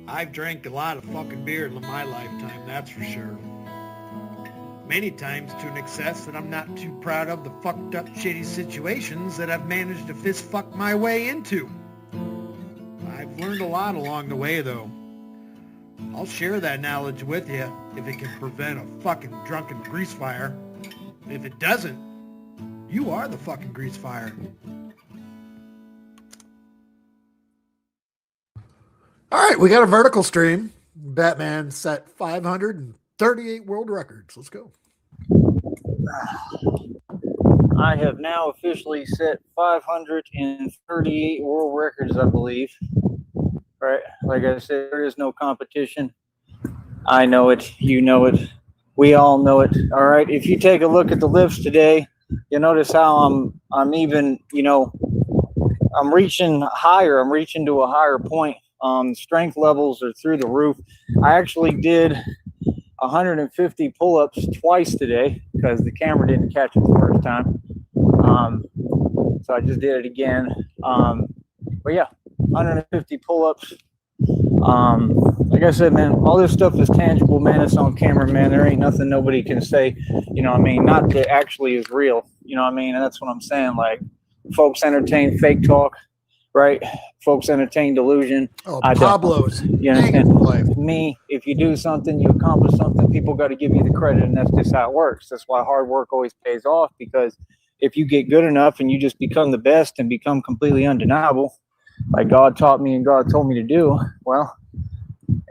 I've drank a lot of fucking beer in my lifetime, that's for sure. Many times to an excess that I'm not too proud of the fucked up shitty situations that I've managed to fist fuck my way into. I've learned a lot along the way though. I'll share that knowledge with you if it can prevent a fucking drunken grease fire. If it doesn't, you are the fucking grease fire. All right, we got a vertical stream. Batman set 538 world records. Let's go. I have now officially set 538 world records, I believe. Right? Like I said, there is no competition. I know it. You know it. We all know it. All right. If you take a look at the lifts today, you'll notice how I'm even, I'm reaching higher. I'm reaching to a higher point. Strength levels are through the roof. I actually did 150 pull-ups twice today because the camera didn't catch it the first time. So I just did it again. But yeah, 150 pull-ups. Like I said, man, all this stuff is tangible, man. It's on camera, man. There ain't nothing nobody can say, not that actually is real. And that's what I'm saying. Like, folks entertain fake talk, right? Folks entertain delusion. Oh, Pablo's. You understand? Me, if you do something, you accomplish something, people got to give you the credit, and that's just how it works. That's why hard work always pays off, because if you get good enough and you just become the best and become completely undeniable, like God taught me and God told me to do, well,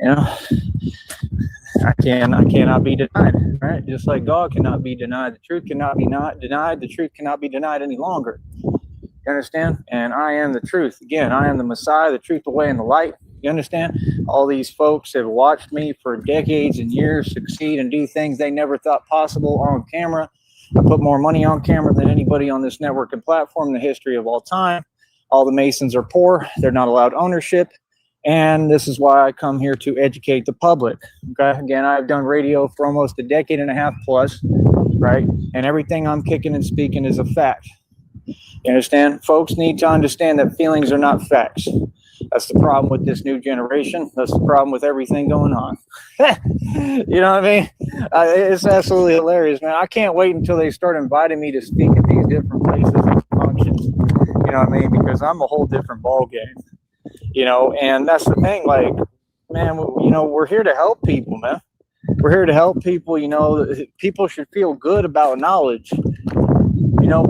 I cannot be denied, right? Just like God cannot be denied. The truth cannot be not denied. The truth cannot be denied any longer. You understand? And I am the truth. Again, I am the Messiah, the truth, the way, and the light. You understand? All these folks have watched me for decades and years succeed and do things they never thought possible on camera. I put more money on camera than anybody on this network and platform in the history of all time. All the Masons are poor. They're not allowed ownership. And this is why I come here to educate the public. Okay. Again, I've done radio for almost a decade and a half plus, right? And everything I'm kicking and speaking is a fact. You understand? Folks need to understand that feelings are not facts. That's the problem with this new generation. That's the problem with everything going on. You know what I mean? It's absolutely hilarious, man. I can't wait until they start inviting me to speak at these different places and functions. You know what I mean? Because I'm a whole different ball game. And that's the thing. Like, man, we're here to help people, man. We're here to help people. People should feel good about knowledge.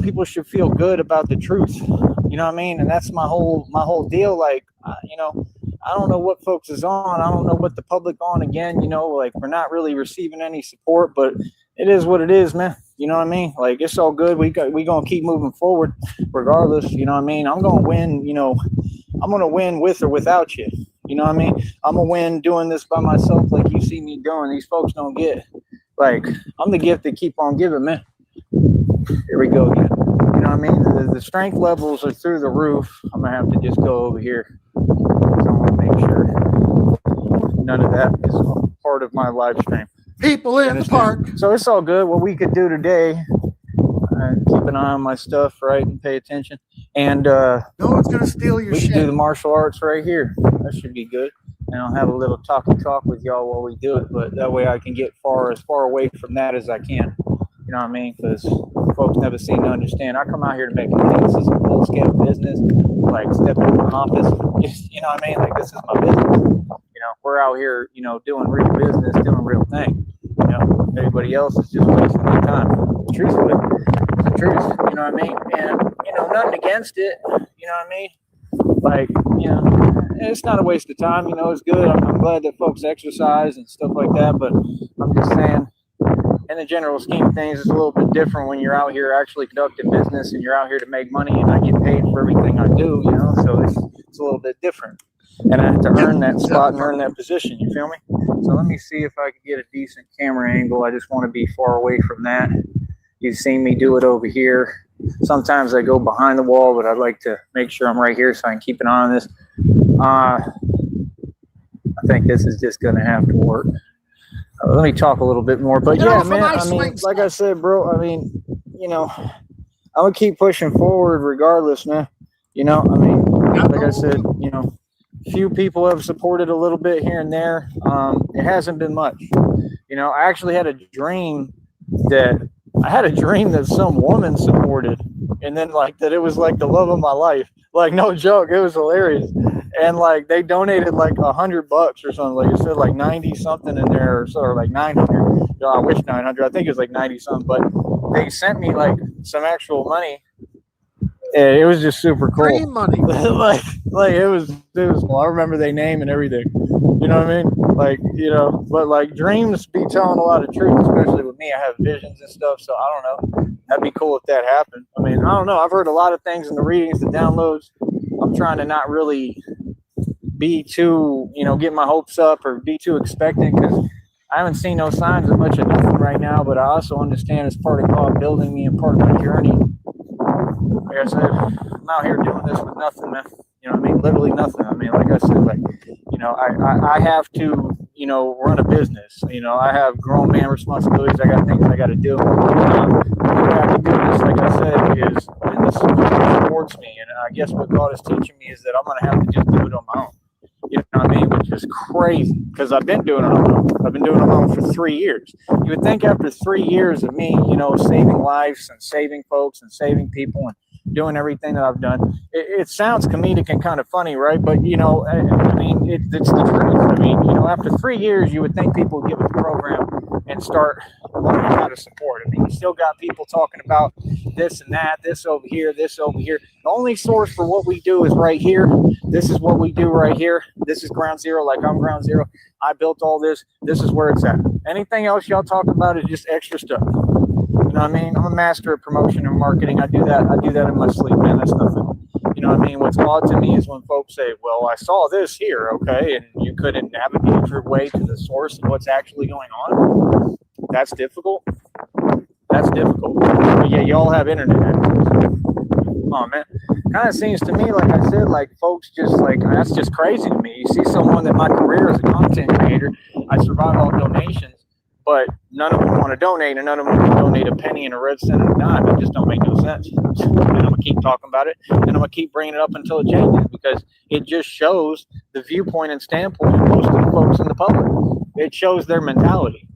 People should feel good about the truth. You know what I mean? And that's my whole deal. Like, I don't know what folks is on. I don't know what the public on again. Like, we're not really receiving any support, but it is what it is, man. You know what I mean? Like, it's all good. We gonna keep moving forward, regardless. You know what I mean? I'm gonna win. I'm gonna win with or without you. You know what I mean? I'm gonna win doing this by myself, like you see me doing. These folks don't get. Like, I'm the gift that keep on giving, man. Here we go again. You know what I mean? The strength levels are through the roof. I'm gonna have to just go over here. So I want to make sure none of that is part of my live stream. People in the park. So it's all good. What we could do today, keep an eye on my stuff, right, and pay attention. And no one's gonna steal your shit. We can do the martial arts right here. That should be good. And I'll have a little talk with y'all while we do it. But that way I can get as far away from that as I can. You know what I mean? Because folks never seem to understand. I come out here to make money. This is a full-scale business. Like, stepping in my office. You know what I mean? Like, this is my business. We're out here, doing real business, doing real thing. Everybody else is just wasting their time. Truthfully, it's the truth. You know what I mean? And, nothing against it. You know what I mean? Like, it's not a waste of time. It's good. I'm glad that folks exercise and stuff like that. But I'm just saying, in the general scheme of things, it's a little bit different when you're out here actually conducting business and you're out here to make money, and I get paid for everything I do, so it's a little bit different. And I have to earn that slot and earn that position, you feel me? So let me see if I can get a decent camera angle. I just want to be far away from that. You've seen me do it over here. Sometimes I go behind the wall, but I'd like to make sure I'm right here so I can keep an eye on this. I think this is just going to have to work. Let me talk a little bit more, but yeah, man, like I said, bro, I'm gonna keep pushing forward regardless, man. Like I said, few people have supported a little bit here and there. It hasn't been much. You know, I actually had a dream that some woman supported, and then like that it was like the love of my life. Like no joke, it was hilarious. And like they donated like $100 or something. Like it said like 90 something in there, or so, or like 900. You know, I wish 900. I think it was like 90 something. But they sent me like some actual money. And it was just super cool. Dream money. like it was cool. I remember their name and everything. You know what I mean? Like, you know, but like dreams be telling a lot of truth, especially with me. I have visions and stuff, so I don't know. That'd be cool if that happened. I mean, I don't know. I've heard a lot of things in the readings, the downloads. I'm trying to not really be too, you know, get my hopes up or be too expectant, because I haven't seen no signs of much of nothing right now. But I also understand it's part of God building me and part of my journey. Like I said, I'm out here doing this with nothing, man. You know what I mean? Literally nothing. I mean, like I said, like, you know, I have to, you know, run a business. You know, I have grown man responsibilities. I got things I got to do. What I have to do this, like I said, is, and this supports me. And I guess what God is teaching me is that I'm going to have to just do it on my own. You know what I mean? Which is crazy, because I've been doing it on my own. I've been doing it on my own for 3 years. You would think after 3 years of me, you know, saving lives and saving folks and saving people and doing everything that I've done, it sounds comedic and kind of funny, right? But, you know, I mean, it's the truth. I mean, you know, after 3 years, you would think people would get with the program and start learning how to support. I mean, you still got people talking about this and that, this over here, this over here. The only source for what we do is right here. This is what we do right here. This is ground zero, like I'm ground zero. I built all this. This is where it's at. Anything else y'all talk about is just extra stuff. You know what I mean? I'm a master of promotion and marketing. I do that in my sleep, man. That's nothing. You know what I mean? What's odd to me is when folks say, well, I saw this here, okay, and you couldn't navigate your way to the source of what's actually going on. That's difficult. That's difficult. But yeah, y'all have internet access. Oh, man. Kind of seems to me, like I said, like folks just like, that's just crazy to me. You see someone that my career as a content creator, I survive all donations, but none of them want to donate, and none of them can donate a penny and a red cent and a dime. It just don't make no sense. And I'm going to keep talking about it, and I'm going to keep bringing it up until it changes, because it just shows the viewpoint and standpoint of most of the folks in the public. It shows their mentality.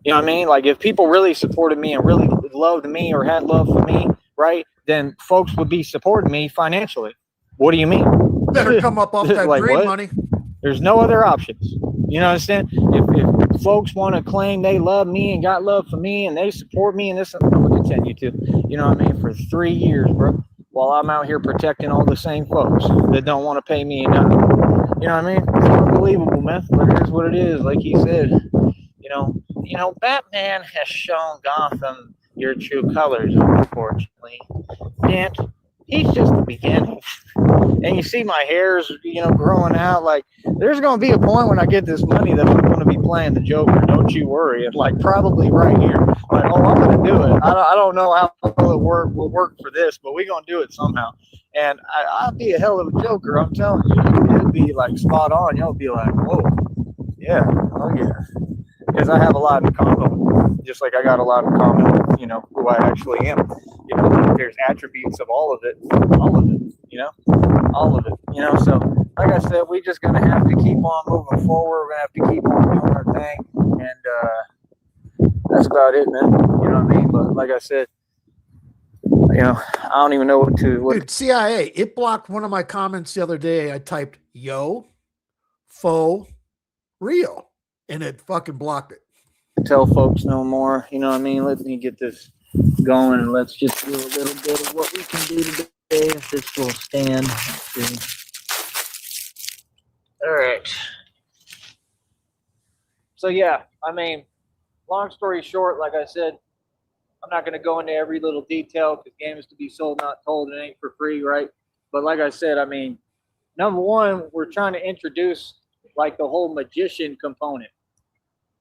You know what I mean? Like if people really supported me and really loved me or had love for me, right, then folks would be supporting me financially. What do you mean? Better come up off that like dream what? money. There's no other options. You know what I'm saying? If folks want to claim they love me and got love for me and they support me and this, I'm going to continue to. You know what I mean? For 3 years, bro, while I'm out here protecting all the same folks that don't want to pay me enough. You know what I mean? It's unbelievable, man. But it is what it is. Like he said, you know, Batman has shown Gotham your true colors, unfortunately. And he's just the beginning. And you see my hair's, you know, growing out. Like, there's going to be a point when I get this money that I'm going to be playing the Joker. Don't you worry. And, like, probably right here. Like, oh, I'm going to do it. I don't know how it will work for this, but we're going to do it somehow. And I'll be a hell of a Joker, I'm telling you. It'll be, like, spot on. You'll be like, whoa. Yeah. Oh, yeah. Because I have a lot in common, just like I got a lot in common with, you know, who I actually am. You know, there's attributes of all of it, you know, all of it, you know. So, like I said, we're just going to have to keep on moving forward. We're going to have to keep on doing our thing. And that's about it, man. You know what I mean? But like I said, you know, I don't even know what to. Dude, CIA, it blocked one of my comments the other day. I typed, yo, faux, real. And it fucking blocked it. Tell folks no more. You know what I mean? Let me get this going, and let's just do a little bit of what we can do today. If this will stand. All right. So yeah, I mean, long story short, like I said, I'm not going to go into every little detail because game is to be sold, not told. It ain't for free, right? But like I said, I mean, number one, we're trying to introduce like the whole magician component.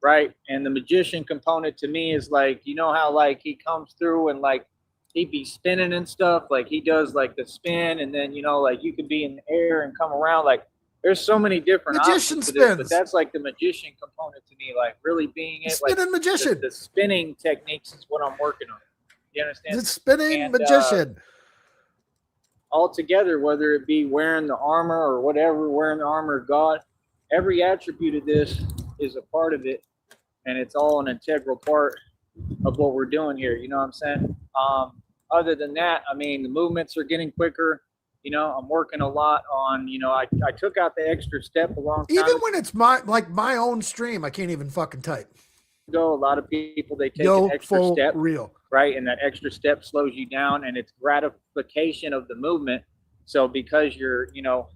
Right. And the magician component to me is like, you know how like he comes through and like he'd be spinning and stuff, like he does like the spin, and then, you know, like you could be in the air and come around. Like there's so many different magician options to spins. this, but that's like the magician component to me, like really being it. Spinning like magician. The spinning techniques is what I'm working on. You understand? It's spinning magician. all together, whether it be wearing the armor or whatever, wearing the armor of God. Every attribute of this is a part of it, and it's all an integral part of what we're doing here. You know what I'm saying? Other than that, I mean, the movements are getting quicker. You know, I'm working a lot on, you know, I took out the extra step a long time Even when it's my own stream, I can't even fucking type. ago. A lot of people, they take an extra step, real, right? And that extra step slows you down, and it's gratification of the movement. So because you're, you know,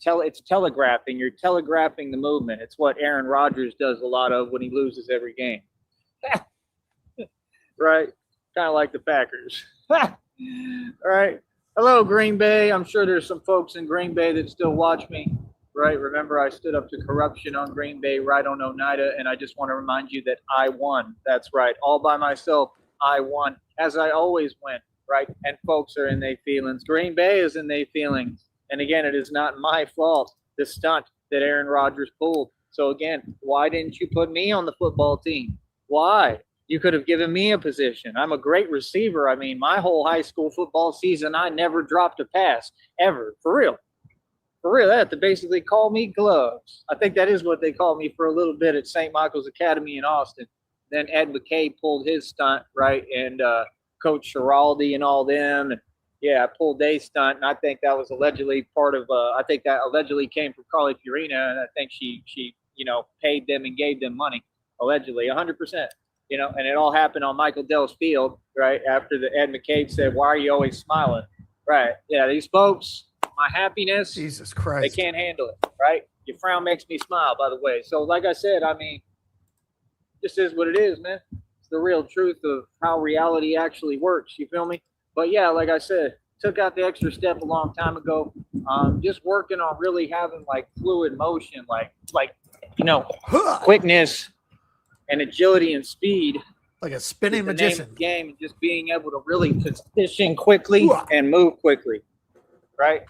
it's telegraphing. You're telegraphing the movement. It's what Aaron Rodgers does a lot of when he loses every game. Right? Kind of like the Packers. All right. Hello, Green Bay. I'm sure there's some folks in Green Bay that still watch me. Right? Remember, I stood up to corruption on Green Bay, right on Oneida, and I just want to remind you that I won. That's right. All by myself, I won, as I always win. Right? And folks are in their feelings. Green Bay is in their feelings. And again, it is not my fault, the stunt that Aaron Rodgers pulled. So again, why didn't you put me on the football team? Why? You could have given me a position. I'm a great receiver. I mean, my whole high school football season, I never dropped a pass, ever. For real. For real. They have to basically call me Gloves. I think that is what they called me for a little bit at St. Michael's Academy in Austin. Then Ed McKay pulled his stunt, right? And Coach Schiraldi and all them. And yeah, I pulled a stunt, and I think that was allegedly part of. I think that allegedly came from Carly Fiorina, and I think she, you know, paid them and gave them money, allegedly, 100%. You know, and it all happened on Michael Dell's field, right after the Ed McCabe said, "Why are you always smiling?" Right? Yeah, these folks, my happiness, Jesus Christ, they can't handle it. Right? Your frown makes me smile. By the way, so like I said, I mean, this is what it is, man. It's the real truth of how reality actually works. You feel me? But yeah, like I said, took out the extra step a long time ago. Just working on really having like fluid motion, like you know, quickness and agility and speed. Like a spinning magician. Game, and just being able to really position quickly and move quickly. Right?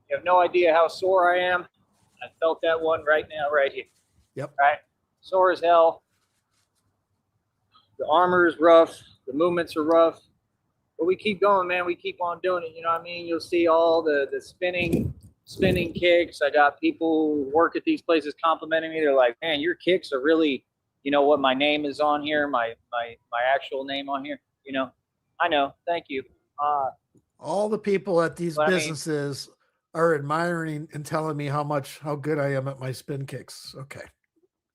You have no idea how sore I am. I felt that one right now, right here. Yep. Right? Sore as hell. The armor is rough. The movements are rough. But we keep going, man. We keep on doing it. You know what I mean? You'll see all the spinning kicks. I got people who work at these places complimenting me. They're like, man, your kicks are really, you know, what my name is on here, my actual name on here. You know, I know. Thank you. All the people at these businesses are admiring and telling me how good I am at my spin kicks. Okay.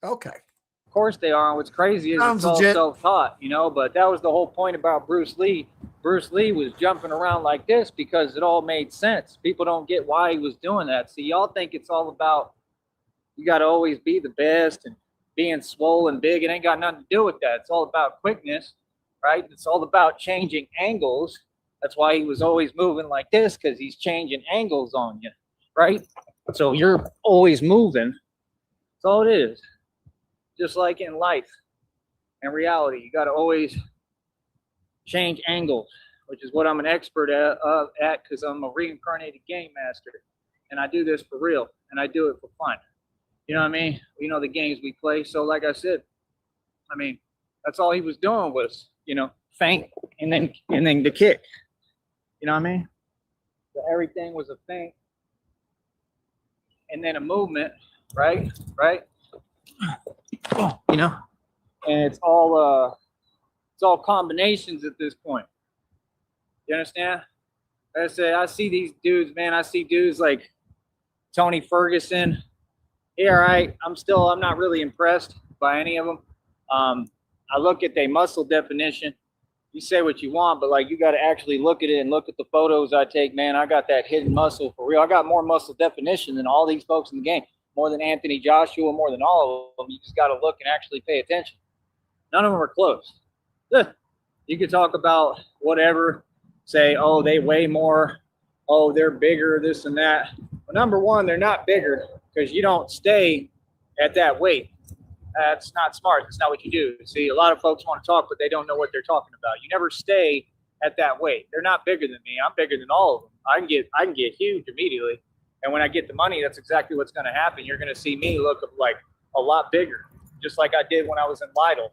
Of course they are. And what's crazy is it's all self-taught, you know, but that was the whole point about Bruce Lee. Bruce Lee was jumping around like this because it all made sense. People don't get why he was doing that. See, y'all think it's all about you got to always be the best and being swole and big. It ain't got nothing to do with that. It's all about quickness, right? It's all about changing angles. That's why he was always moving like this, because he's changing angles on you, right? So you're always moving. That's all it is. Just like in life and reality, you got to always change angles, which is what I'm an expert at because I'm a reincarnated game master, and I do this for real, and I do it for fun. You know what I mean? You know the games we play. So like I said, I mean, that's all he was doing was, you know, feint and then the kick. You know what I mean? So everything was a feint and then a movement, right? You know, and it's all combinations at this point. You understand? Like I said, I see these dudes, man. I see dudes like Tony Ferguson. Yeah, all right. I'm not really impressed by any of them. I look at their muscle definition. You say what you want, but like you got to actually look at it and look at the photos I take, man. I got that hidden muscle for real. I got more muscle definition than all these folks in the game. More than Anthony Joshua, more than all of them. You just got to look and actually pay attention. None of them are close. You could talk about whatever, say, oh, they weigh more, oh, they're bigger, this and that. Well, number one, they're not bigger because you don't stay at that weight. That's not smart. That's not what you do. See, a lot of folks want to talk, but they don't know what they're talking about. You never stay at that weight. They're not bigger than me. I'm bigger than all of them. I can get huge immediately. And when I get the money, that's exactly what's going to happen. You're going to see me look like a lot bigger, just like I did when I was in Lytle.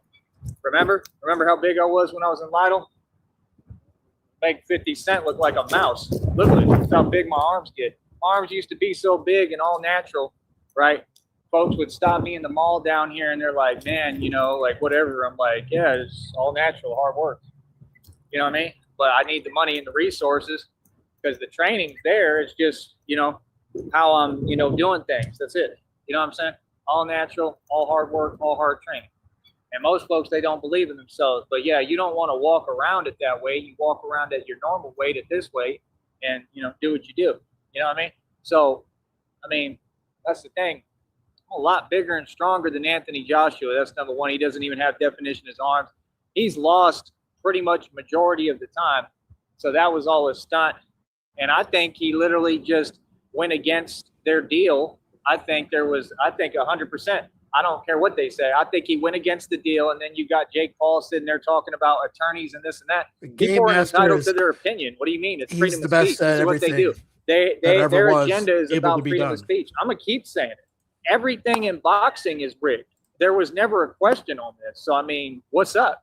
Remember how big I was when I was in Lytle? make 50 Cent look like a mouse. Literally, that's how big my arms get. My arms used to be so big and all natural, right? Folks would stop me in the mall down here and they're like, man, you know, like whatever. I'm like, yeah, it's all natural, hard work. You know what I mean? But I need the money and the resources because the training's there. It's just, you know, how I'm, you know, doing things. That's it. You know what I'm saying? All natural, all hard work, all hard training. And most folks, they don't believe in themselves. But yeah, you don't want to walk around it that way. You walk around at your normal weight at this weight and, you know, do what you do. You know what I mean? So, I mean, that's the thing. I'm a lot bigger and stronger than Anthony Joshua. That's number one. He doesn't even have definition in his arms. He's lost pretty much majority of the time. So that was all a stunt. And I think he literally just went against their deal. I think 100%. I don't care what they say. I think he went against the deal. And then you got Jake Paul sitting there talking about attorneys and this and that. People are entitled to their opinion. What do you mean? It's freedom of speech. This is what they do. Their agenda is about freedom of speech. I'm going to keep saying it. Everything in boxing is rigged. There was never a question on this. So, I mean, what's up?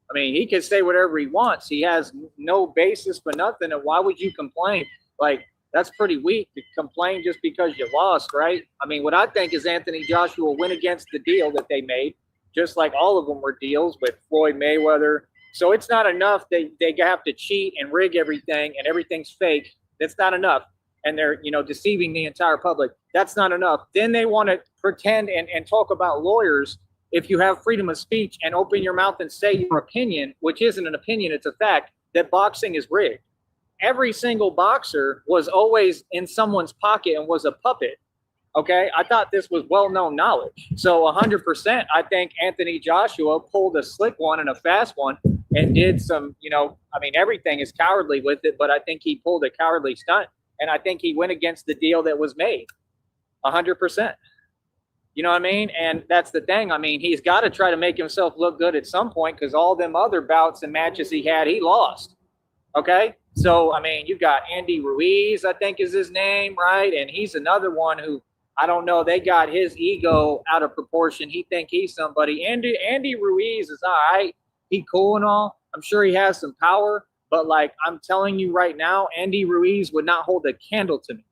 I mean, he can say whatever he wants. He has no basis for nothing. And why would you complain? Like, that's pretty weak to complain just because you lost, right? I mean, what I think is Anthony Joshua went against the deal that they made, just like all of them were deals with Floyd Mayweather. So it's not enough. They have to cheat and rig everything and everything's fake. That's not enough. And they're, you know, deceiving the entire public. That's not enough. Then they want to pretend and talk about lawyers. If you have freedom of speech and open your mouth and say your opinion, which isn't an opinion, it's a fact, that boxing is rigged. Every single boxer was always in someone's pocket and was a puppet. Okay, I thought this was well-known knowledge. So 100%, I think Anthony Joshua pulled a slick one and a fast one and did some, you know, I mean, everything is cowardly with it, but I think he pulled a cowardly stunt. And I think he went against the deal that was made 100%. You know what I mean? And that's the thing. I mean, he's got to try to make himself look good at some point because all them other bouts and matches he had, he lost. Okay? So, I mean, you got Andy Ruiz, I think is his name, right? And he's another one who, I don't know, they got his ego out of proportion. He think he's somebody. Andy Ruiz is all right. He cool and all. I'm sure he has some power. But, like, I'm telling you right now, Andy Ruiz would not hold a candle to me.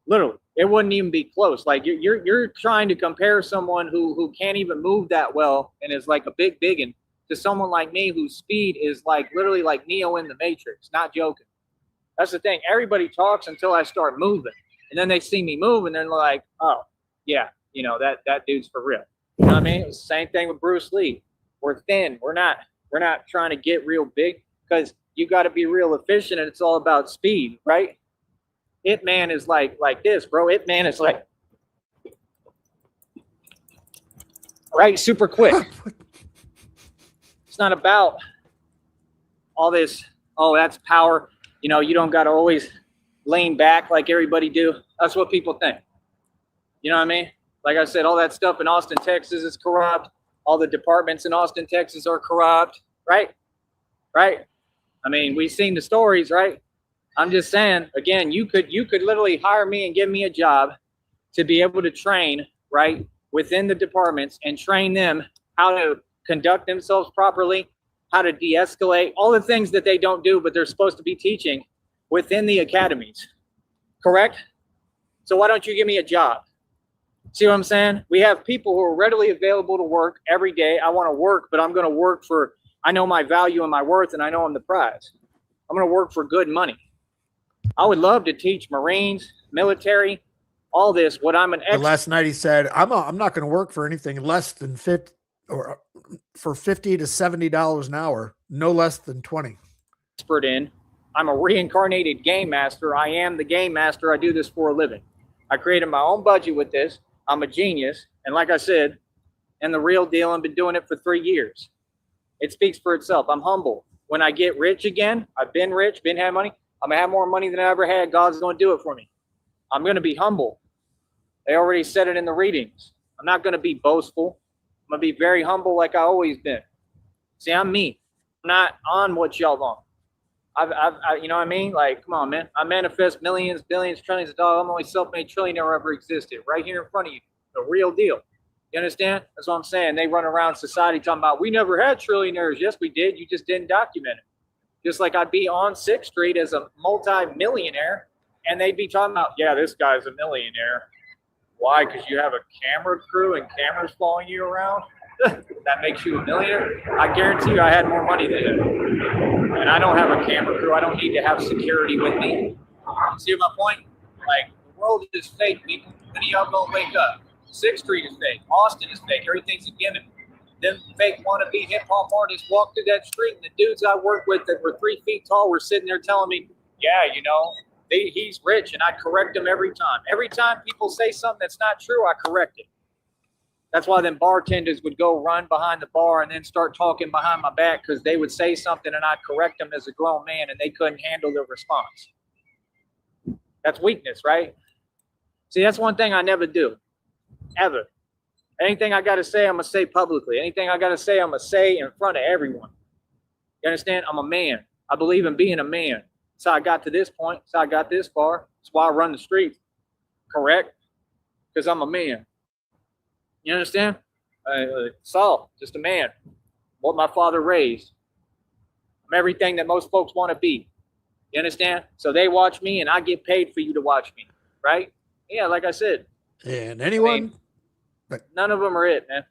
Literally. It wouldn't even be close. Like, you're trying to compare someone who can't even move that well and is like a big biggin to someone like me whose speed is like literally like Neo in the Matrix. Not joking. That's the thing. Everybody talks until I start moving. And then they see me move and they're like, oh, yeah, you know, that dude's for real. You know what I mean? It was the same thing with Bruce Lee. We're thin. We're not trying to get real big because you got to be real efficient and it's all about speed, right? It Man is like this, bro. It Man is like, right? Super quick. It's not about all this, oh, that's power. You know, you don't got to always lean back like everybody do. That's what people think. You know what I mean? Like I said, all that stuff in Austin, Texas is corrupt. All the departments in Austin, Texas are corrupt, right? Right? I mean, we've seen the stories, right? I'm just saying, again, you could literally hire me and give me a job to be able to train, right, within the departments and train them how to conduct themselves properly, how to de-escalate, all the things that they don't do, but they're supposed to be teaching within the academies. Correct? So why don't you give me a job? See what I'm saying? We have people who are readily available to work every day. I want to work, but I'm going to work for, I know my value and my worth, and I know I'm the prize. I'm going to work for good money. I would love to teach Marines, military, all this. What I'm an expert. Last night he said, I'm not going to work for anything less than $50 or for $50 to $70 an hour, no less than 20. Expert in. I'm a reincarnated game master. I am the game master. I do this for a living. I created my own budget with this. I'm a genius. And like I said, and the real deal, I've been doing it for 3 years. It speaks for itself. I'm humble. When I get rich again, I've been rich, had money. I'm going to have more money than I ever had. God's going to do it for me. I'm going to be humble. They already said it in the readings. I'm not going to be boastful. I'm going to be very humble like I always been. See, I'm me. I'm not on what y'all on. I you know what I mean? Like, come on, man. I manifest millions, billions, trillions of dollars. I'm the only self-made trillionaire ever existed. Right here in front of you. The real deal. You understand? That's what I'm saying. They run around society talking about, we never had trillionaires. Yes, we did. You just didn't document it. Just like I'd be on 6th Street as a multi-millionaire, and they'd be talking about, yeah, this guy's a millionaire. Why? Because you have a camera crew and cameras following you around? That makes you a millionaire? I guarantee you I had more money than him. And I don't have a camera crew. I don't need to have security with me. See my point? Like, the world is fake, people. Many of y'all gonna wake up. 6th Street is fake. Austin is fake. Everything's a gimmick. Them fake wannabe hip-hop artists walk through that street, and the dudes I work with that were 3 feet tall were sitting there telling me, yeah, you know, he's rich, and I correct him every time. Every time people say something that's not true, I correct it. That's why them bartenders would go run behind the bar and then start talking behind my back because they would say something and I'd correct them as a grown man and they couldn't handle the response. That's weakness, right? See, that's one thing I never do, ever. Anything I got to say, I'm going to say publicly. Anything I got to say, I'm going to say in front of everyone. You understand? I'm a man. I believe in being a man. That's how I got to this point. That's how I got this far. That's why I run the streets. Correct? Because I'm a man. You understand? Saul, just a man. What my father raised. I'm everything that most folks want to be. You understand? So they watch me and I get paid for you to watch me. Right? Yeah, like I said. And anyone... none of them are it, man.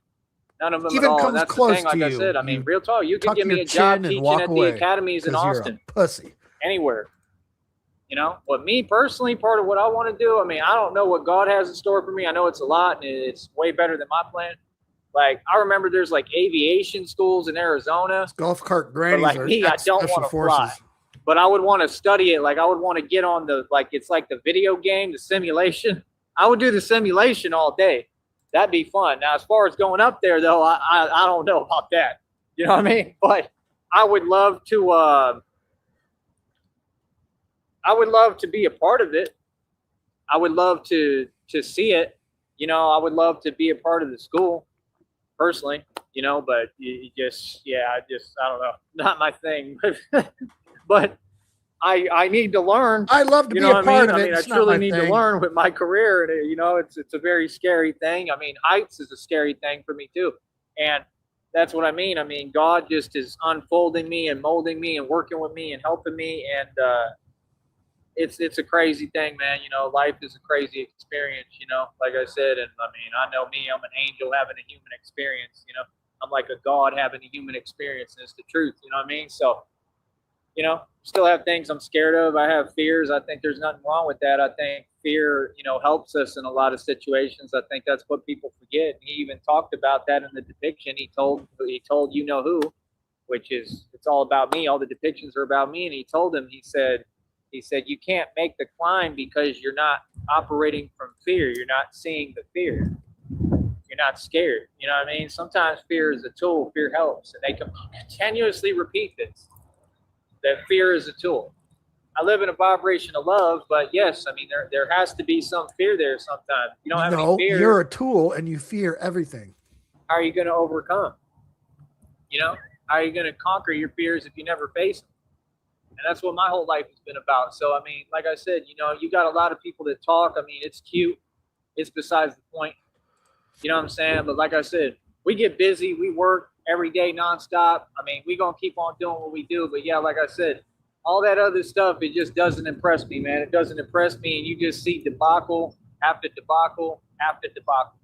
None of them even at all. comes And that's close the thing, like to I you. said. I mean, real talk. You can give me a job teaching at the academies in Austin. Pussy. Anywhere. You know? But me personally, part of what I want to do, I mean, I don't know what God has in store for me. I know it's a lot and it's way better than my plan. Like, I remember there's like aviation schools in Arizona. Golf cart grannies like are me, I don't want to fly. But I would want to study it. Like, I would want to get on the, like, it's like the video game, the simulation. I would do the simulation all day. That'd be fun. Now, as far as going up there, though, I don't know about that. You know what I mean? But I would love to be a part of it. I would love to see it. You know, I would love to be a part of the school personally, you know, but you just, I don't know. Not my thing. But I need to learn. I love to be a part of it. I mean, I truly need to learn with my career. And, you know, it's a very scary thing. I mean, heights is a scary thing for me too. And that's what I mean. I mean, God just is unfolding me and molding me and working with me and helping me. And it's a crazy thing, man. You know, life is a crazy experience, you know, like I said. And I mean, I know me, I'm an angel having a human experience, you know. I'm like a God having a human experience, and it's the truth, you know what I mean? So, you know, still have things I'm scared of. I have fears. I think there's nothing wrong with that. I think fear, you know, helps us in a lot of situations. I think that's what people forget. He even talked about that in the depiction. He told you know who, which is, it's all about me. All the depictions are about me. And he told him, he said, you can't make the climb because you're not operating from fear. You're not seeing the fear. You're not scared. You know what I mean? Sometimes fear is a tool. Fear helps. And they can continuously repeat this. That fear is a tool. I live in a vibration of love, but yes, I mean, there has to be some fear there sometimes. You don't have any fear. You're a tool and you fear everything. How are you going to overcome? You know, how are you going to conquer your fears if you never face them? And that's what my whole life has been about. So, I mean, like I said, you know, you got a lot of people that talk. I mean, it's cute. It's besides the point. You know what I'm saying? But like I said, we get busy. We work every day nonstop. I mean, we're going to keep on doing what we do. But yeah, like I said, all that other stuff, it just doesn't impress me, man. It doesn't impress me. And you just see debacle after debacle after debacle.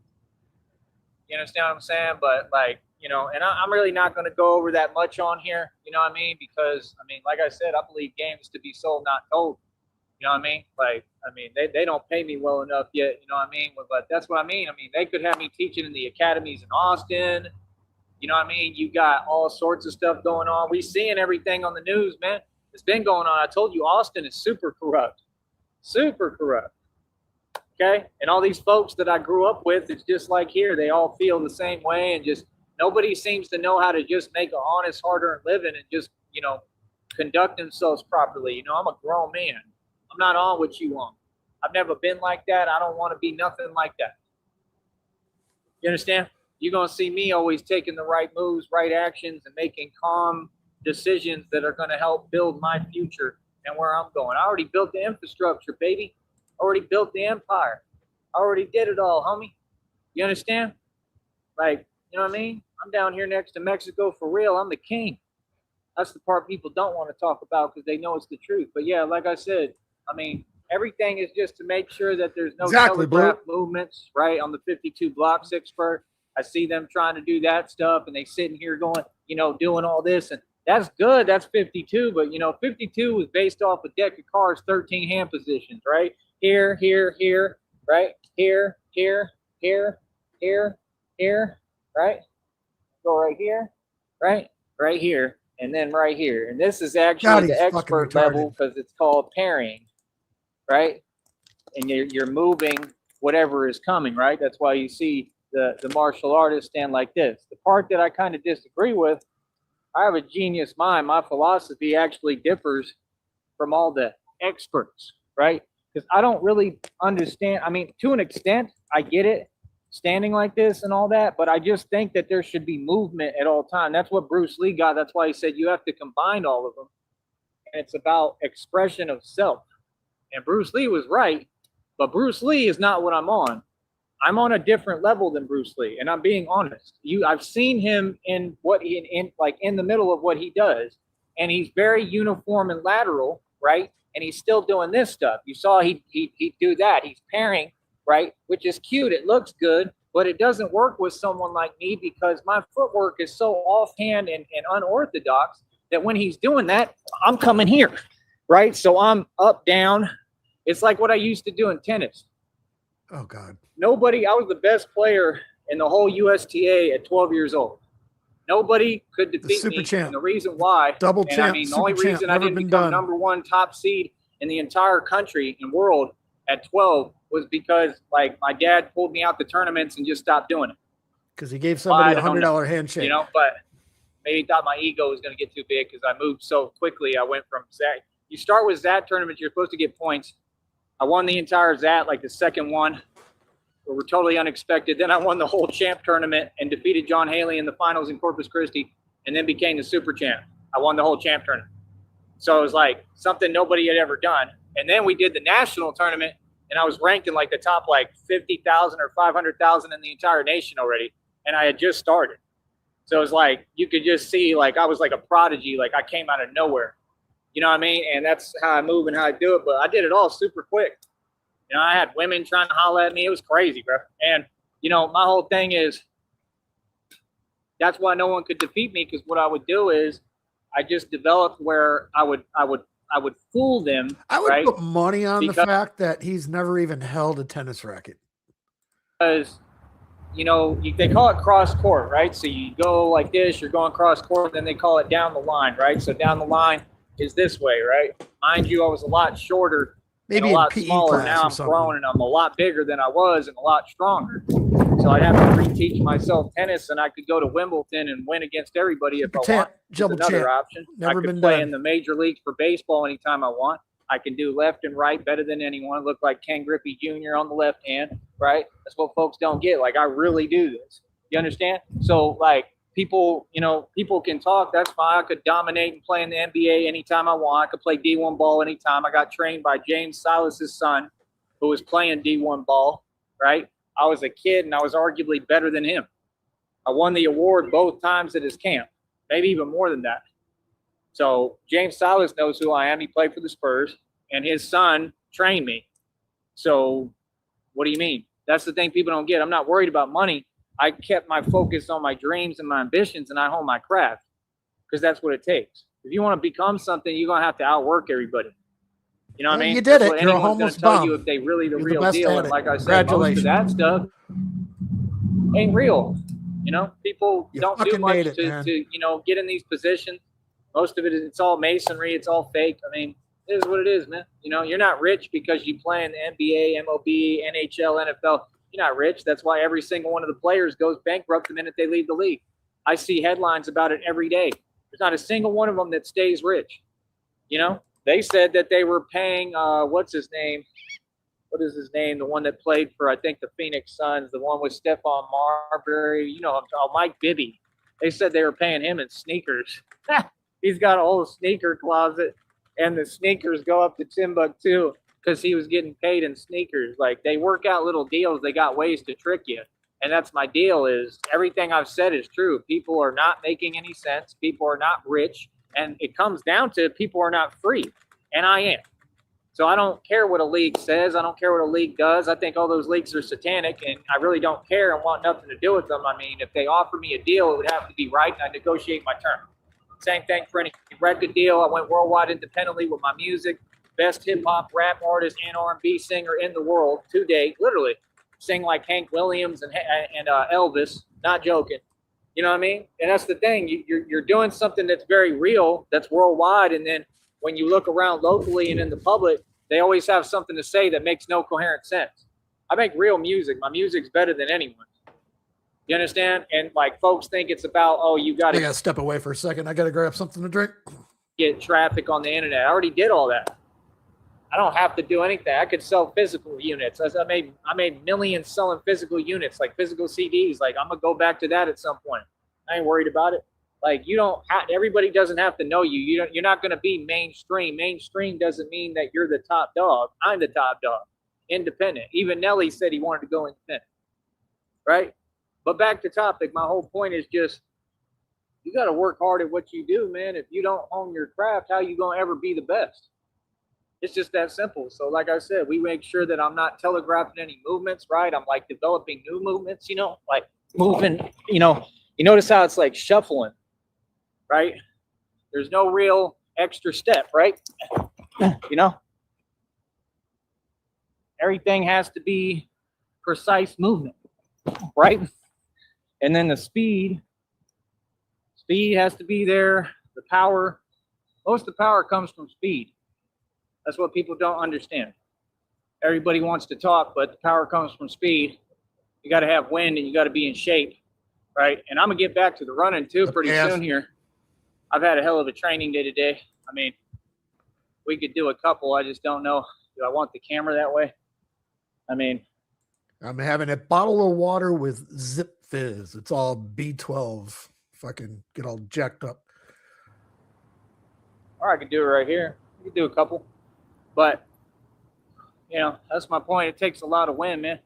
You understand what I'm saying? But like, you know, and I'm really not going to go over that much on here. You know what I mean? Because, I mean, like I said, I believe games to be sold, not told. You know what I mean? Like, I mean, they don't pay me well enough yet. You know what I mean? But that's what I mean. I mean, they could have me teaching in the academies in Austin. You know what I mean? You got all sorts of stuff going on. We seeing everything on the news, man. It's been going on. I told you, Austin is super corrupt. Super corrupt. Okay? And all these folks that I grew up with, it's just like here. They all feel the same way, and just nobody seems to know how to just make an honest, hard-earned living and just, you know, conduct themselves properly. You know, I'm a grown man. I'm not on what you want. I've never been like that. I don't want to be nothing like that. You understand? You're going to see me always taking the right moves, right actions, and making calm decisions that are going to help build my future and where I'm going. I already built the infrastructure, baby. I already built the empire. I already did it all, homie. You understand? Like, you know what I mean? I'm down here next to Mexico for real. I'm the king. That's the part people don't want to talk about because they know it's the truth. But yeah, like I said, I mean, everything is just to make sure that there's no telegraph movements, right, on the 52 block expert. I see them trying to do that stuff, and they sitting here going, doing all this, and that's good. That's 52, but 52 was based off a deck of cards, 13 hand positions, right? Here, right? Here, right? Go right here, right? Right here, and then right here. And this is actually the expert level because it's called parrying, right? And you're moving whatever is coming, right? That's why you see the martial artist stand like this. The part that I kind of disagree with, I have a genius mind. My philosophy actually differs from all the experts, right? Because I don't really understand. I mean, to an extent, I get it, standing like this and all that, but I just think that there should be movement at all time. That's what Bruce Lee got. That's why he said you have to combine all of them. And it's about expression of self. And Bruce Lee was right, but Bruce Lee is not what I'm on. I'm on a different level than Bruce Lee, and I'm being honest. I've seen him in in the middle of what he does, and he's very uniform and lateral, right? And he's still doing this stuff. You saw he do that. He's parrying, right? Which is cute. It looks good, but it doesn't work with someone like me because my footwork is so offhand and unorthodox that when he's doing that, I'm coming here, right? So I'm up, down. It's like what I used to do in tennis. Oh, God. I was the best player in the whole USTA at 12 years old. Nobody could defeat me. Champ. And the reason why, Double champ, the only reason I didn't become number one top seed in the entire country and world at 12 was because, my dad pulled me out the tournaments and just stopped doing it. Because he gave somebody a $100 handshake. But maybe he thought my ego was going to get too big because I moved so quickly. I went from ZAT. You start with ZAT tournaments, you're supposed to get points. I won the entire ZAT, the second one. We were totally unexpected. Then I won the whole champ tournament and defeated John Haley in the finals in Corpus Christi and then became the super champ. I won the whole champ tournament. So it was something nobody had ever done. And then we did the national tournament, and I was ranked in the top 50,000 or 500,000 in the entire nation already. And I had just started. So it was you could just see I was like a prodigy. I came out of nowhere. You know what I mean? And that's how I move and how I do it. But I did it all super quick. I had women trying to holler at me. It was crazy, bro. And, my whole thing is that's why no one could defeat me, because what I would do is I just developed where I would fool them. I would put money on the fact that he's never even held a tennis racket. Because, they call it cross court, right? So you go like this, you're going cross court, then they call it down the line, right? So down the line is this way, right? Mind you, I was a lot shorter. Maybe a lot smaller. Now I'm grown and I'm a lot bigger than I was and a lot stronger. So I'd have to reteach myself tennis, and I could go to Wimbledon and win against everybody if I want. That's another option. I could play in the major leagues for baseball anytime I want. I can do left and right better than anyone. Look like Ken Griffey Jr. on the left hand, right? That's what folks don't get. I really do this. You understand? So people can talk. That's fine. I could dominate and play in the NBA anytime I want. I could play D1 ball anytime. I got trained by James Silas's son, who was playing D1 ball, right? I was a kid, and I was arguably better than him. I won the award both times at his camp, maybe even more than that. So James Silas knows who I am. He played for the Spurs, and his son trained me. So what do you mean? That's the thing people don't get. I'm not worried about money. I kept my focus on my dreams and my ambitions, and I hone my craft because that's what it takes. If you want to become something, you're going to have to outwork everybody. You know what I mean? You did that's it. You're almost tell you if they really the real deal. And like I said, most of that stuff ain't real. People don't do much to get in these positions. Most of it is it's all masonry. It's all fake. I mean, it is what it is, man. You're not rich because you play in the NBA, MLB, NHL, NFL. You're not rich. That's why every single one of the players goes bankrupt the minute they leave the league. I see headlines about it every day. There's not a single one of them that stays rich. They said that they were paying, what's his name? What is his name? The one that played for, I think, the Phoenix Suns, the one with Stephon Marbury, Mike Bibby. They said they were paying him in sneakers. He's got a whole sneaker closet, and the sneakers go up to Timbuktu because he was getting paid in sneakers. They work out little deals. They got ways to trick you. And that's my deal is everything I've said is true. People are not making any sense. People are not rich. And it comes down to people are not free, and I am. So I don't care what a league says. I don't care what a league does. I think all those leagues are satanic, and I really don't care and want nothing to do with them. I mean, if they offer me a deal, it would have to be right, and I negotiate my terms. Same thing for any record deal. I went worldwide independently with my music. Best hip-hop, rap artist, and R&B singer in the world to date, literally. Sing like Hank Williams and Elvis, not joking. You know what I mean? And that's the thing. You're doing something that's very real, that's worldwide, and then when you look around locally and in the public, they always have something to say that makes no coherent sense. I make real music. My music's better than anyone's. You understand? And like folks think it's about, oh, you got to step away for a second. I got to grab something to drink. Get traffic on the internet. I already did all that. I don't have to do anything. I could sell physical units. I made millions selling physical units, like physical CDs. Like I'm gonna go back to that at some point. I ain't worried about it. Like you don't have, everybody doesn't have to know you. You're not gonna be mainstream. Mainstream doesn't mean that you're the top dog. I'm the top dog. Independent. Even Nelly said he wanted to go independent. Right? But back to topic. My whole point is just you got to work hard at what you do, man. If you don't own your craft, how you gonna ever be the best? It's just that simple. So like I said, we make sure that I'm not telegraphing any movements, right? I'm like developing new movements, like moving, you notice how it's like shuffling, right? There's no real extra step, right? Everything has to be precise movement, right? And then the speed has to be there. The power, most of the power comes from speed. That's what people don't understand. Everybody wants to talk, but the power comes from speed. You got to have wind and you got to be in shape, right? And I'm going to get back to the running too pretty soon here. I've had a hell of a training day today. I mean, we could do a couple. I just don't know. Do I want the camera that way? I mean, I'm having a bottle of water with Zip Fizz. It's all B12. Fucking get all jacked up. Or I could do it right here. We could do a couple. But, that's my point. It takes a lot of wind, man.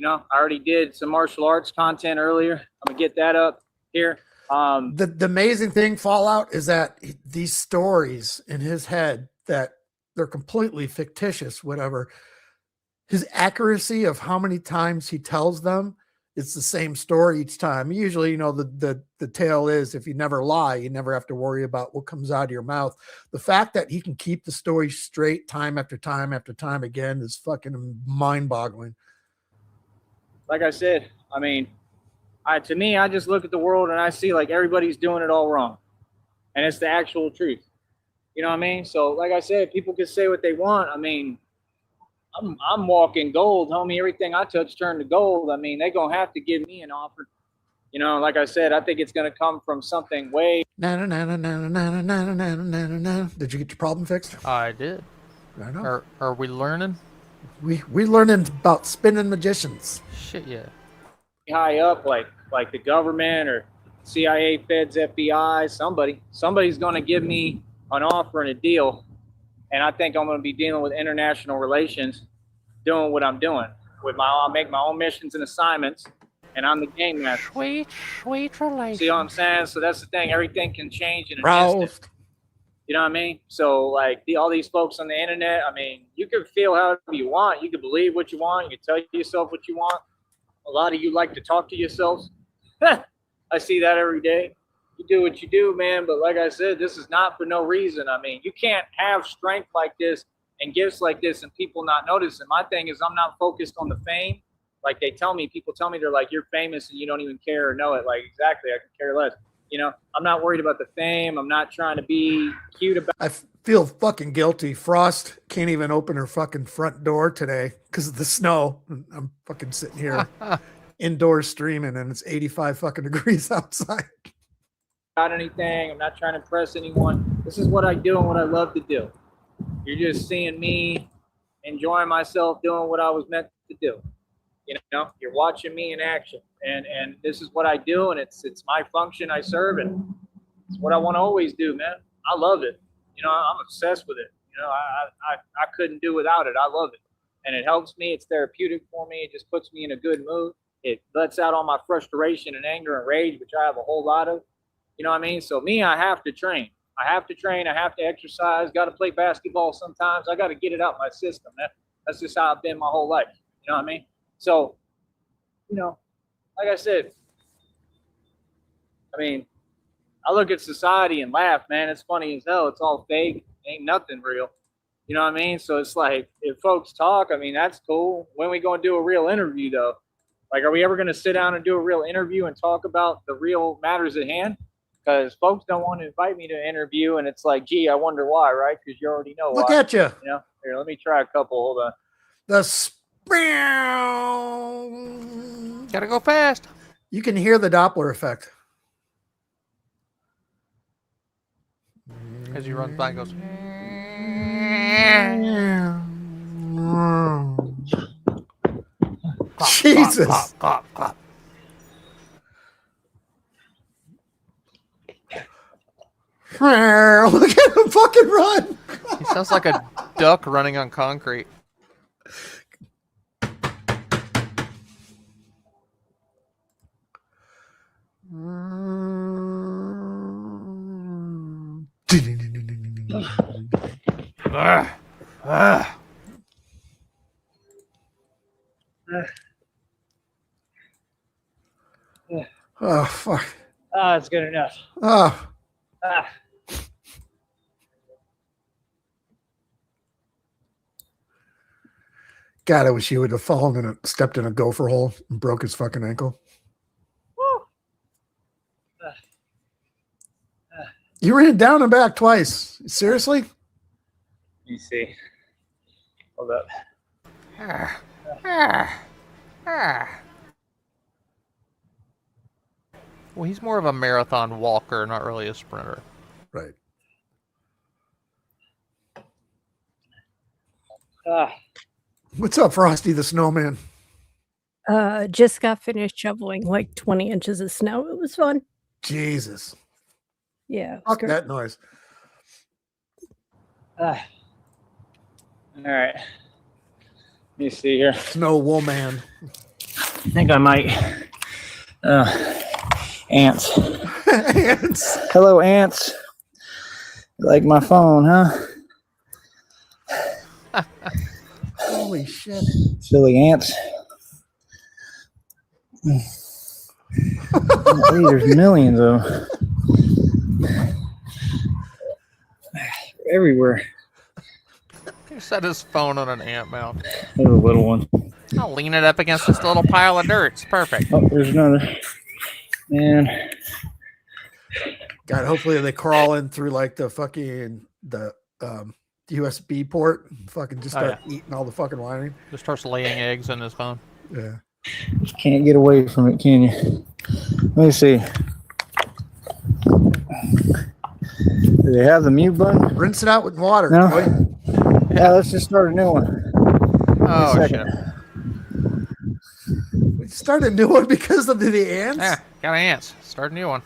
I already did some martial arts content earlier. I'm going to get that up here. The amazing thing, Fallout, is that these stories in his head that they're completely fictitious, whatever. His accuracy of how many times he tells them, it's the same story each time. Usually, the tale is if you never lie, you never have to worry about what comes out of your mouth. The fact that he can keep the story straight time after time after time again is fucking mind-boggling. Like I said, I mean, to me, I just look at the world and I see like everybody's doing it all wrong. And it's the actual truth. You know what I mean? So like I said, people can say what they want. I mean, I'm walking gold, homie. Everything I touch turned to gold. I mean, they're going to have to give me an offer. Like I said, I think it's going to come from something way. Did you get your problem fixed? I did. I know. Are we learning? We learning about spinning magicians. Shit, yeah. High up, like the government or CIA, Feds, FBI, somebody's going to give me an offer and a deal. And I think I'm going to be dealing with international relations, doing what I'm doing. I'll make my own missions and assignments, and I'm the game master. Sweet relations. See what I'm saying? So that's the thing. Everything can change in an instant. You know what I mean? So like all these folks on the internet, I mean, you can feel however you want. You can believe what you want. You can tell yourself what you want. A lot of you like to talk to yourselves. I see that every day. You do what you do, man. But like I said, this is not for no reason. I mean, you can't have strength like this and gifts like this and people not noticing. My thing is I'm not focused on the fame. Like people tell me they're like, you're famous and you don't even care or know it. Like, exactly. I could care less. I'm not worried about the fame. I'm not trying to be cute about I feel fucking guilty. Frost can't even open her fucking front door today because of the snow. I'm fucking sitting here indoors streaming and it's 85 fucking degrees outside. Anything. I'm not trying to impress anyone. This is what I do and what I love to do. You're just seeing me enjoying myself doing what I was meant to do. You're watching me in action, and this is what I do, and it's my function I serve, and it's what I want to always do, man. I love it. I'm obsessed with it. I couldn't do without it. I love it, and it helps me. It's therapeutic for me. It just puts me in a good mood. It lets out all my frustration and anger and rage, which I have a whole lot of. You know what I mean? So me, I have to train. I have to train. I have to exercise. Got to play basketball sometimes. I got to get it out my system. That's just how I've been my whole life. You know what I mean? So, you know, like I said, I mean, I look at society and laugh, man. It's funny as hell. It's all fake. Ain't nothing real. You know what I mean? So it's like, if folks talk, I mean, that's cool. When are we going to do a real interview, though? Like, are we ever going to sit down and do a real interview and talk about the real matters at hand? Because folks don't want to invite me to an interview, and it's like, gee, I wonder why, right? Because you already know why. Look at you. You know? Here, let me try a couple. Hold on. The spam. Gotta go fast. You can hear the Doppler effect. As he runs by and goes, Jesus. Clop, clop, clop. Look at him fucking run. He sounds like a duck running on concrete. Oh, fuck. Ah, it's good enough. Oh. Ah. God, I wish he would have fallen and stepped in a gopher hole and broke his fucking ankle. Woo. You ran down and back twice. Seriously? Let me see. Hold up. Well, he's more of a marathon walker, not really a sprinter. Right. Ah. What's up, Frosty the Snowman? Just got finished shoveling like 20 inches of snow. It was fun. Jesus. Yeah. it was Fuck great. that noise. Ah. All right. Let me see here. Snow woman. I think I might. Ants. Ants. Hello, ants. You like my phone, huh? Holy shit. Silly ants. There's millions of them. Everywhere. He set his phone on an ant mound. There's a little one. I'll lean it up against this little pile of dirt. It's perfect. Oh, there's another. Man. God, hopefully they crawl in through like the fucking USB port and fucking just start eating all the fucking wiring. Just starts laying eggs in his phone. Yeah. Just can't get away from it, can you? Let me see. Do they have the mute button? Rinse it out with water. No. Boy. Yeah, let's just start a new one. Oh, shit. We started a new one because of the ants? Yeah, got ants. Start a new one.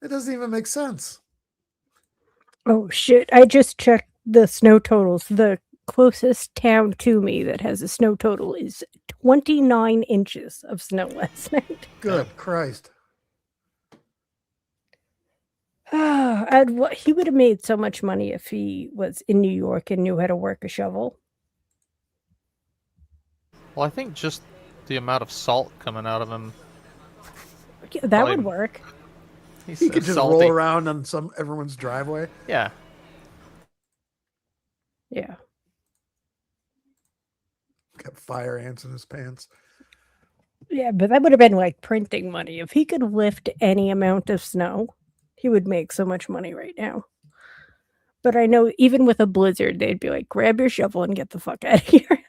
It doesn't even make sense. Oh, shit. I just checked the snow totals. The closest town to me that has a snow total is 29 inches of snow last night. Good Christ. He would have made so much money if he was in New York and knew how to work a shovel. Well, I think just the amount of salt coming out of him. Yeah, that would work. He's He could just salty. roll around on everyone's driveway. Yeah. Yeah. Got fire ants in his pants. Yeah, but that would have been like printing money. If he could lift any amount of snow, he would make so much money right now. But I know even with a blizzard, they'd be like, grab your shovel and get the fuck out of here.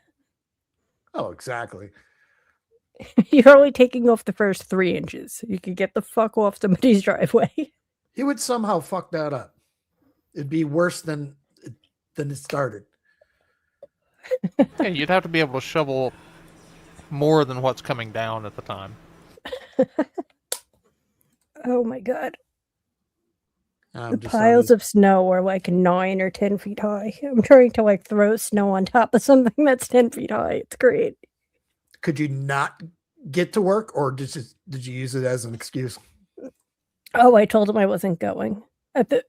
Oh, exactly. You're only taking off the first 3 inches. You could get the fuck off somebody's driveway. He would somehow fuck that up. It'd be worse than it started. Yeah, you'd have to be able to shovel more than what's coming down at the time. Oh my god. I'm The just piles of snow are like 9 or 10 feet high. I'm trying to like throw snow on top of something that's 10 feet high. It's great. Could you not get to work, or did you use it as an excuse? Oh, I told him I wasn't going.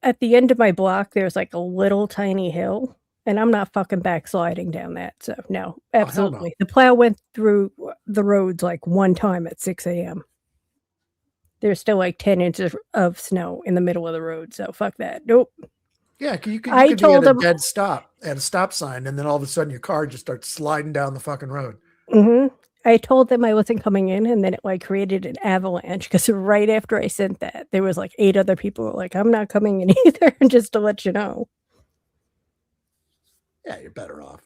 At the end of my block, there's like a little tiny hill, and I'm not fucking backsliding down that. So no, Oh, hell no. absolutely. The plow went through the roads like one time at 6 a.m. There's still like 10 inches of snow in the middle of the road. So fuck that. Nope. Yeah, you could I be told at a him- dead stop at a stop sign, and then all of a sudden your car just starts sliding down the fucking road. Mm-hmm. I told them I wasn't coming in, and then it like created an avalanche because right after I sent that, there was like 8 other people who were like, I'm not coming in either, just to let you know. Yeah, you're better off.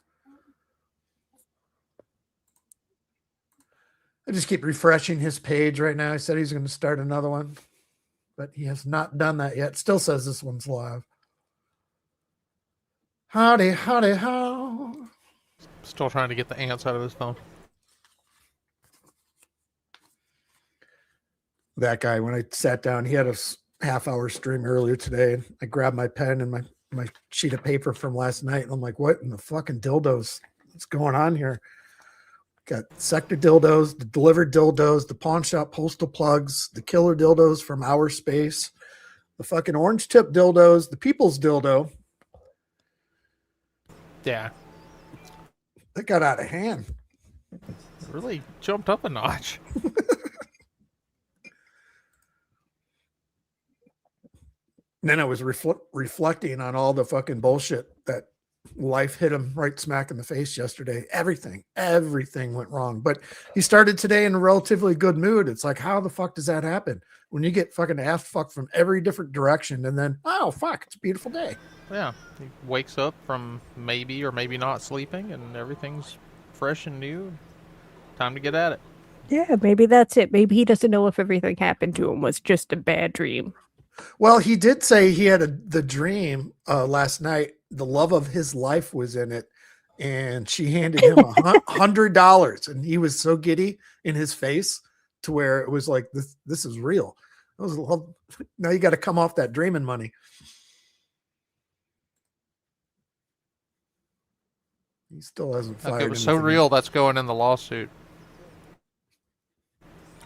I just keep refreshing his page right now. He said he's going to start another one, but he has not done that yet. Still says this one's live. Howdy, howdy, how. Still trying to get the ants out of his phone. That guy, when I sat down, he had a half-hour stream earlier today, and I grabbed my pen and my sheet of paper from last night, and I'm like, what in the fucking dildos? What's going on here? Got sector dildos, the delivered dildos, the pawn shop postal plugs, the killer dildos from Our Space, the fucking orange tip dildos, the people's dildo. Yeah. That got out of hand. It really jumped up a notch. And then I was reflecting on all the fucking bullshit that life hit him right smack in the face yesterday. Everything went wrong. But he started today in a relatively good mood. It's like, how the fuck does that happen? When you get fucking ass fucked from every different direction, and then, oh, fuck, it's a beautiful day. Yeah. He wakes up from maybe or maybe not sleeping, and everything's fresh and new. Time to get at it. Yeah, maybe that's it. Maybe he doesn't know if everything happened to him was just a bad dream. Well, he did say he had the dream last night. The love of his life was in it, and she handed him $100, and he was so giddy in his face to where it was like, this is real. It was, well, now you got to come off that dreaming money. He still hasn't fired. Like it was so real, that's going in the lawsuit.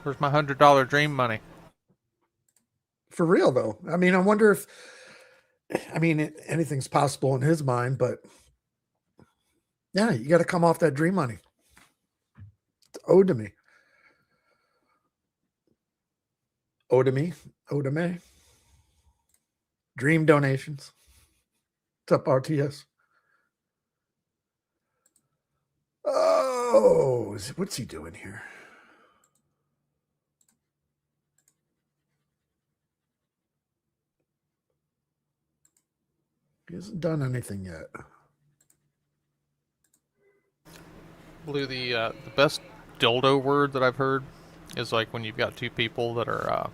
Where's my $100 dream money? For real, though. I mean, I wonder if, anything's possible in his mind, but yeah, you got to come off that dream money. It's owed to me. Owed to me. Owed to me. Dream donations. What's up, RTS? Oh, what's he doing here? He hasn't done anything yet. Blue, the best dildo word that I've heard is like when you've got two people that are,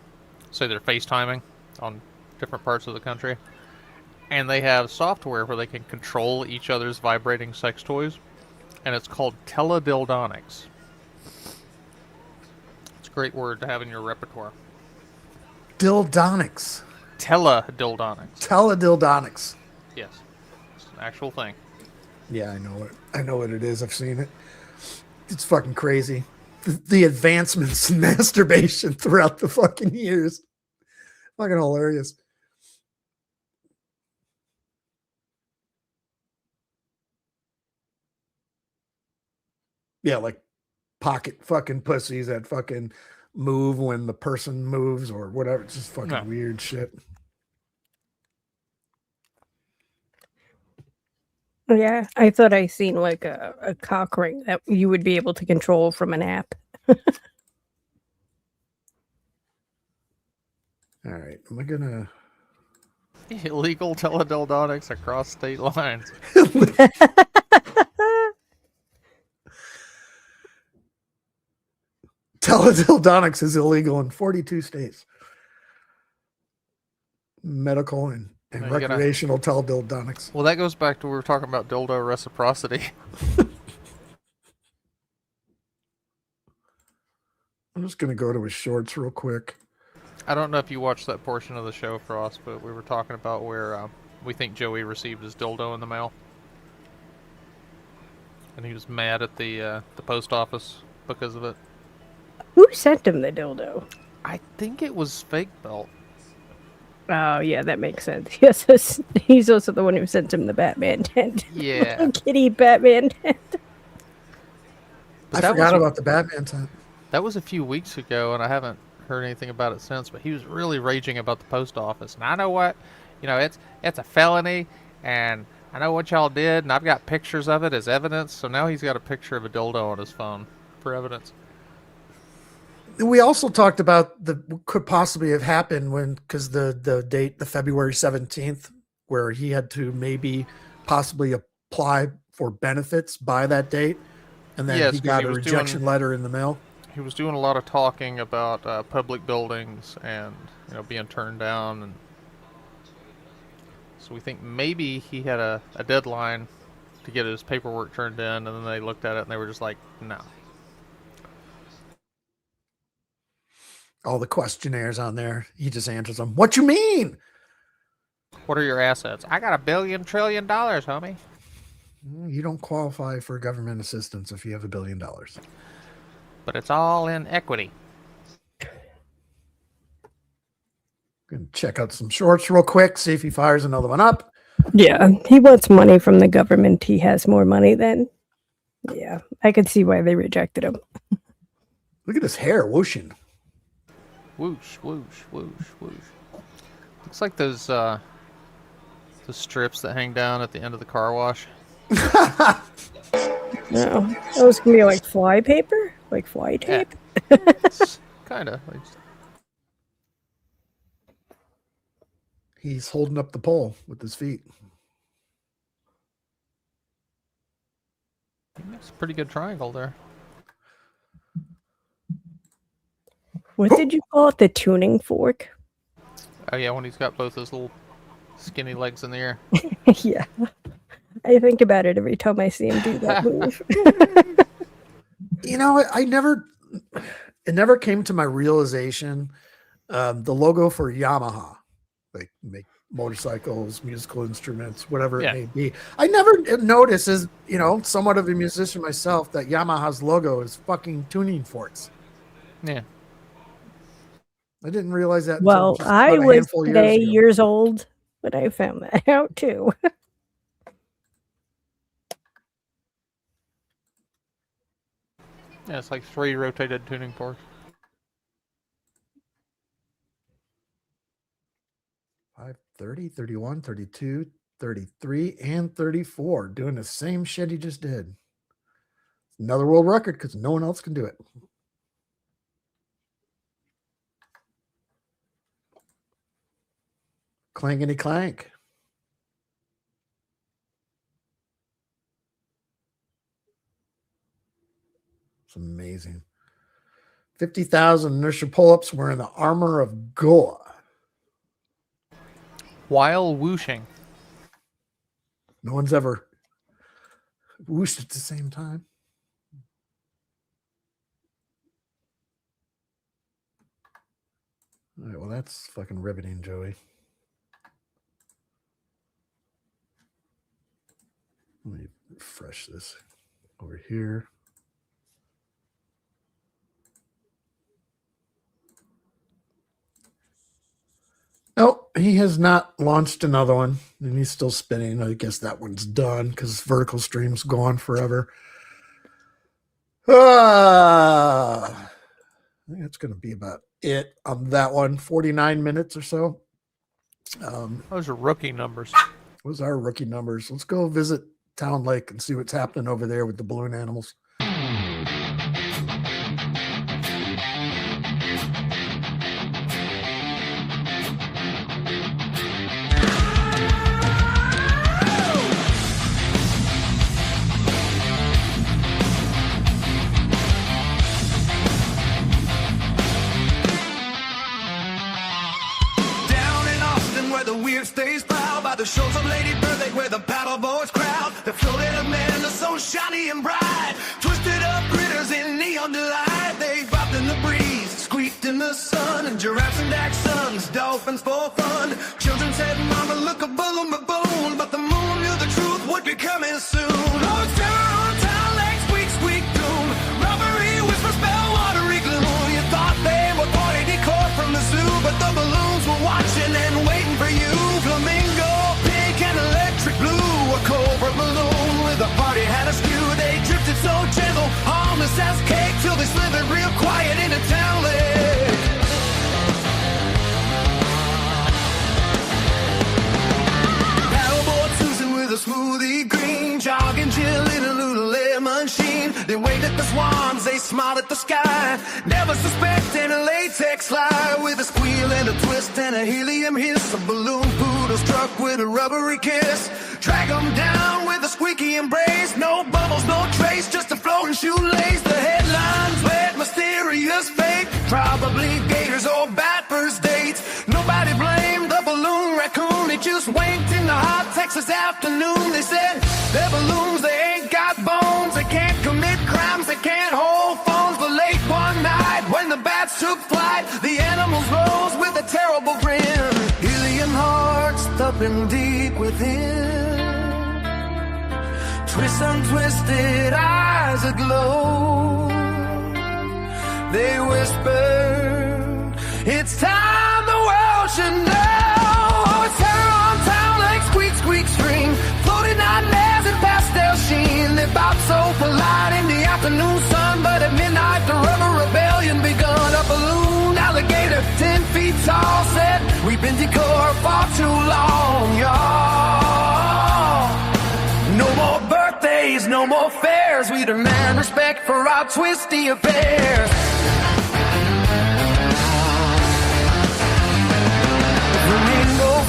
say they're FaceTiming on different parts of the country, and they have software where they can control each other's vibrating sex toys, and it's called teledildonics. It's a great word to have in your repertoire. Dildonics. Teledildonics. Teledildonics. Yes, it's an actual thing. Yeah, I know it. I know what it is. I've seen it. It's fucking crazy. The advancements in masturbation throughout the fucking years. Fucking hilarious. Yeah, like pocket fucking pussies that fucking move when the person moves or whatever. It's just fucking weird shit. Yeah, I thought I seen like a cock ring that you would be able to control from an app. All right, am I gonna Illegal teledildonics across state lines. Teledildonics is illegal in 42 states. Medical and recreational teledildonics. Well, that goes back to we were talking about dildo reciprocity. I'm just gonna go to his shorts real quick. I don't know if you watched that portion of the show, Frost, but we were talking about where we think Joey received his dildo in the mail, and he was mad at the post office because of it. Who sent him the dildo? I think it was Fake Belt. Oh, yeah, that makes sense. Yes, he's also the one who sent him the Batman tent. Yeah. Kitty Batman tent. I forgot about the Batman tent. That was a few weeks ago, and I haven't heard anything about it since. But he was really raging about the post office, and I know what, it's a felony, and I know what y'all did, and I've got pictures of it as evidence. So now he's got a picture of a dildo on his phone for evidence. We also talked about what could possibly have happened because the date, the February 17th, where he had to maybe possibly apply for benefits by that date, and then he got a rejection letter in the mail. He was doing a lot of talking about public buildings and being turned down, and so we think maybe he had a deadline to get his paperwork turned in, and then they looked at it and they were just like, no. All the questionnaires on there, he just answers them. What you mean? What are your assets? I got $1 billion trillion, homie. You don't qualify for government assistance if you have $1 billion. But it's all in equity. Gonna check out some shorts real quick, see if he fires another one up. Yeah, he wants money from the government. He has more money than. Yeah, I could see why they rejected him. Look at his hair whooshing. Whoosh, whoosh, whoosh, whoosh. Looks like those the strips that hang down at the end of the car wash. No, those can be like fly paper, like fly tape. Yeah. Kind of. He's holding up the pole with his feet. It's a pretty good triangle there. What did you call it? The tuning fork? Oh yeah, when he's got both those little skinny legs in the air. Yeah. I think about it every time I see him do that move. It never came to my realization. The logo for Yamaha, like make motorcycles, musical instruments, whatever it may be. I never noticed, as somewhat of a musician myself, that Yamaha's logo is fucking tuning forks. Yeah. I didn't realize that. Well, I was today years old when I found that out too. Yeah, it's like 3 rotated tuning forks. 5, 30, 31, 32, 33, and 34. Doing the same shit he just did. Another world record because no one else can do it. Clankety clank. It's amazing. 50,000 inertia pull-ups wearing the armor of Goa. While whooshing. No one's ever whooshed at the same time. All right, well, that's fucking riveting, Joey. Let me refresh this over here. Nope, he has not launched another one, and he's still spinning. I guess that one's done because vertical stream's gone forever. I think that's going to be about it on that one. 49 minutes or so. Those are rookie numbers. Those are rookie numbers. Let's go visit Town Lake and see what's happening over there with the balloon animals. Stays proud by the shores of Lady Birthday where the paddle boys crowd. The floated men are so shiny and bright, twisted up critters in neon delight. They bobbed in the breeze, squeaked in the sun, and giraffes and dachshunds, dolphins for fun. Children said, "Mama, look a balloon, baboon," but the moon knew the truth would be coming soon. Oh, terror on Town Lake, squeak, squeak, doom. Robbery, whisper, spell, watery gloom. You thought they were party decor from the zoo, but the balloons were watching and waiting. They wave at the swans, they smile at the sky. Never suspecting a latex lie. With a squeal and a twist and a helium hiss. A balloon poodle struck with a rubbery kiss. Drag them down with a squeaky embrace. No bubbles, no trace, just a floating shoelace. The headlines read mysterious fate. Probably gators or bad first dates. Nobody blamed the balloon raccoon. He just winked in the hot Texas afternoon. They said they're balloons, they ain't got bones. They can't commit crimes, they can't hold phones. But late one night when the bats took flight, the animals rose with a terrible grin. Helium hearts thumping deep within. Twist untwisted eyes aglow. They whispered, it's time the world should know. Oh, it's terror on town like squeak, squeak, string. Floating nightmares in pastel sheen. They bob so polite in the afternoon sun, but at midnight the rubber rebellion begun. A balloon alligator 10 feet tall said, we've been decor far too long, y'all. No more birthdays, no more fairs. We demand respect for our twisty affairs.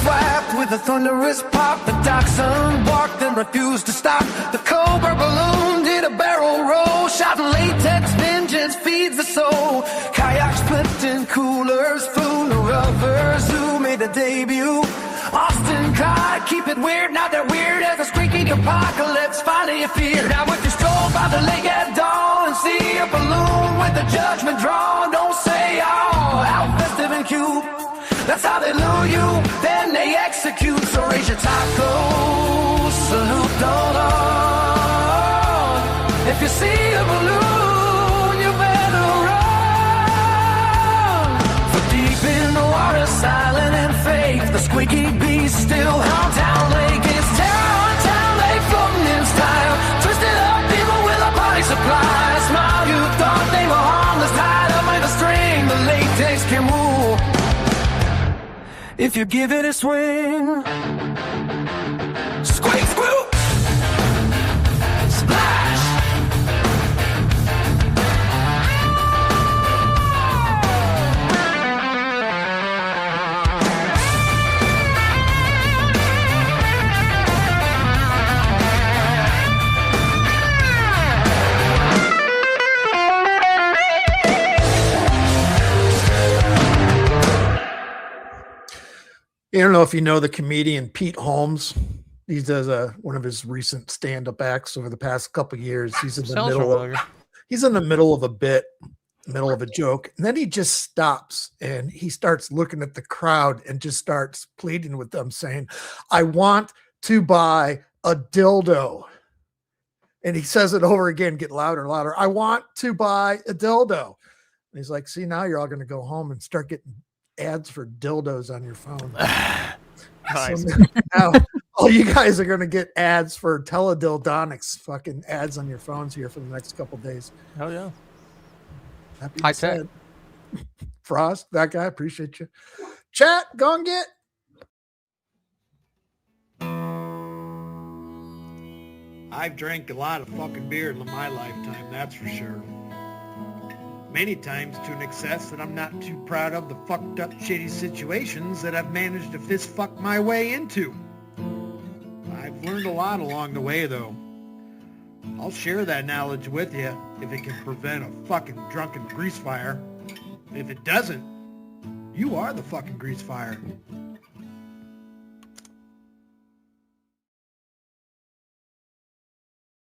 Flapped with a thunderous pop. The dachshund barked and refused to stop. The cobra balloon did a barrel roll. Shot latex vengeance feeds the soul. Kayaks flipped in coolers flew. The rubber zoo made a debut. Austin Clyde, keep it weird. Now they're weird as a squeaky apocalypse finally appeared. Now if you stroll by the lake at dawn and see a balloon with the judgment drawn, don't say oh, how festive and cute. That's how they lure you, then they execute. So raise your tacos, salute, don't on. If you see a balloon, you better run. For deep in the water, silent and fake, the squeaky beast still haunts town lake. It's terror on town lake, floating in style. Twisted up people with a body supply. Smile, you thought they were harmless, tied up with a string. The latex can woo if you give it a swing. Squeak, squeak, splash. I don't know if you know the comedian Pete Holmes. He does one of his recent stand-up acts over the past couple of years. He's in the middle of a bit, middle of a joke, and then he just stops and he starts looking at the crowd and just starts pleading with them, saying, "I want to buy a dildo." And he says it over again, get louder and louder. "I want to buy a dildo." And he's like, "See, now you're all going to go home and start getting ads for dildos on your phone." Nice. So now all you guys are going to get ads for teledildonics, fucking ads on your phones here for the next couple days. Hell yeah. Happy High to say tech. it. Frost, that guy, appreciate you. Chat, go and get. I've drank a lot of fucking beer in my lifetime, that's for sure. Many times to an excess that I'm not too proud of the fucked up shitty situations that I've managed to fist fuck my way into. I've learned a lot along the way though. I'll share that knowledge with you if it can prevent a fucking drunken grease fire. If it doesn't, you are the fucking grease fire.